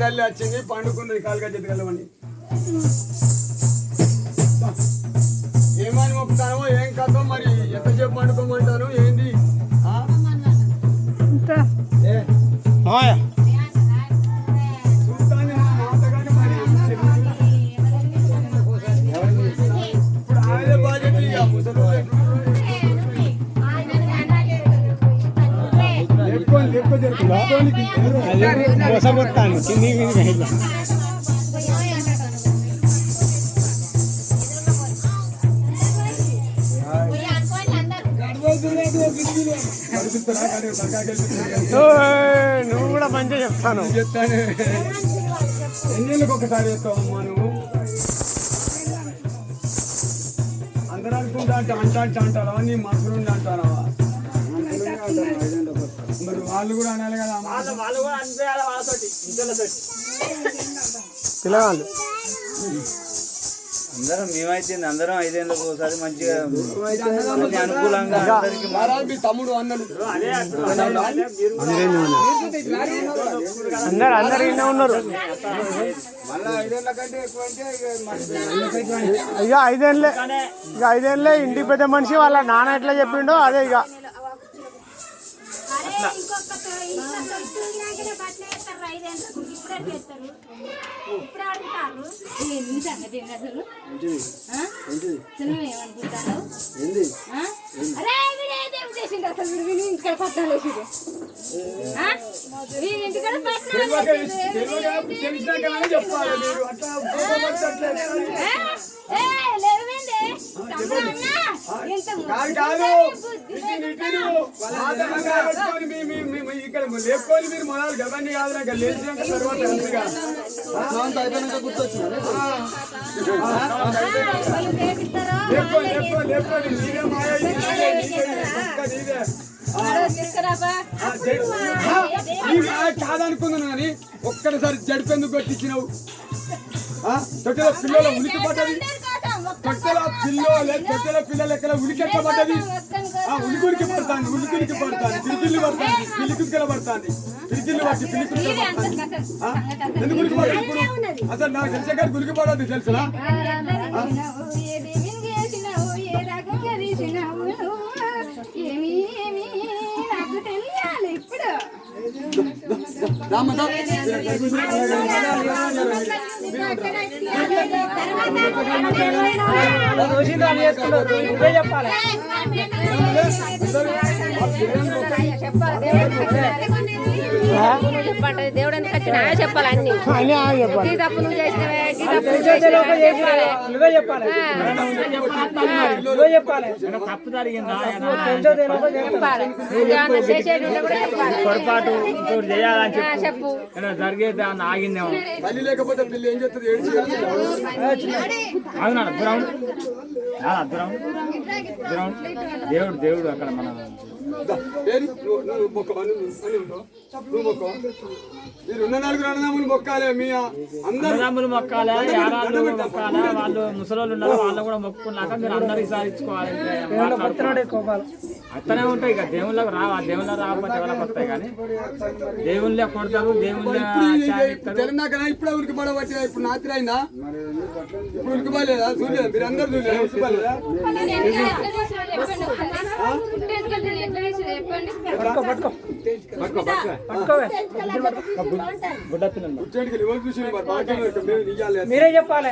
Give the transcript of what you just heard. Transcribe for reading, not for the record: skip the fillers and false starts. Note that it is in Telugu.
తల్లి వచ్చింది పండుకున్నది కాలుగా చేతి కలవండి ఏమని మొక్కుతానో ఏం కథో మరి ఎంతసేపు పండుకోమంటాను ఏంది ఇప్పుడు ఆయనే బాధ్యత ఇక ముసలి మోసపోతాను కింది నువ్వు కూడా మంచిగా చెప్తాను చెప్తాను ఎన్నేళ్ళకి ఒకసారి చెప్తావు అమ్మా నువ్వు అందరూ అనుకుంటా అంటే అంటారా నీ మనసులు అంటారా మరి వాళ్ళు కూడా అనాలి కదా వాళ్ళు కూడా అనిపించాలి వాళ్ళతోటి ఇంట్లో పిల్లవాళ్ళు అందరం మేమైతే అందరం 5 ఏళ్ళకు ఒకసారి మంచిగా అనుకూలంగా మీ తమ్ముడు అన్నలు అందరు ఇన్నే ఉన్నారు ఇక 5 ఏళ్ళే ఇక 5 ఏళ్ళే ఇంటి పెద్ద మనిషి వాళ్ళ నాన్న ఎట్లా చెప్పిండో అదే ఇక ఇక్కడ లేపుకొని మీరు మొదలు గవర్నీ కాదు నాకు లేచినాక తర్వాత లేపుకొని నీవే మాయ కాదనుకున్నాను కానీ ఒక్కడిసారి జడిపెందుకు కొట్టించినావు తొట్టెల పిల్లల ఉనికి పడ్డది తొట్టెల పిల్లలు ఎక్కడ ఉనికెట్ట పడ్డది ఉనికి పడతాను ఉనికి పడతాను పిలికిల్లు పడతాను పిలికిల పడతాను పిలికిల్లు పట్టి పిలికిలు ఎందుకు ఉనికి పడదు ఇప్పుడు అసలు నాకు తెలిసే గారు ఉనికి పడదు తెలుసునా చెప్పాలి చెప్పండి దేవుడానికి వచ్చిన చెప్పాలి అన్ని తప్పు నువ్వు చేసినవే నువ్వే చెప్పాలి నువ్వే చెప్పాలి పొరపాటు చేయాలని చెప్పు జరిగేది ఆగిందేమో తల్లి లేకపోతే పిల్లి ఏం చేస్తుంది అవునా గ్రౌండ్ దేవుడు దేవుడు అక్కడ మన మీరున్న 4 అన్నదమ్ములు మొక్కాలే మీ అన్నదమ్ములు మొక్కాలే యారాళ్ళు మొక్కాలే వాళ్ళు ముసలోళ్ళు ఉన్నారు వాళ్ళు కూడా మొక్కుకున్నాక మీరు అందరికి సాధించుకోవాలి అత్తనే ఉంటాయి ఇక దేవుళ్ళకి రావా దేవుళ్ళ రాకపోతే ఎవరికి వస్తాయి కానీ దేవుళ్ళే కొడతారు దేవుళ్ళే తెలంగాణ ఇప్పుడే ఉనికి పడబట్టి ఇప్పుడు రాత్రి అయిందా ఇప్పుడు ఉనికి పడలేదా చూడలేదు మీరు అందరు చూడలేదు ఉనికి పడలేదా గుడ్డ పిల్లలు చూసి మీరే చెప్పాలి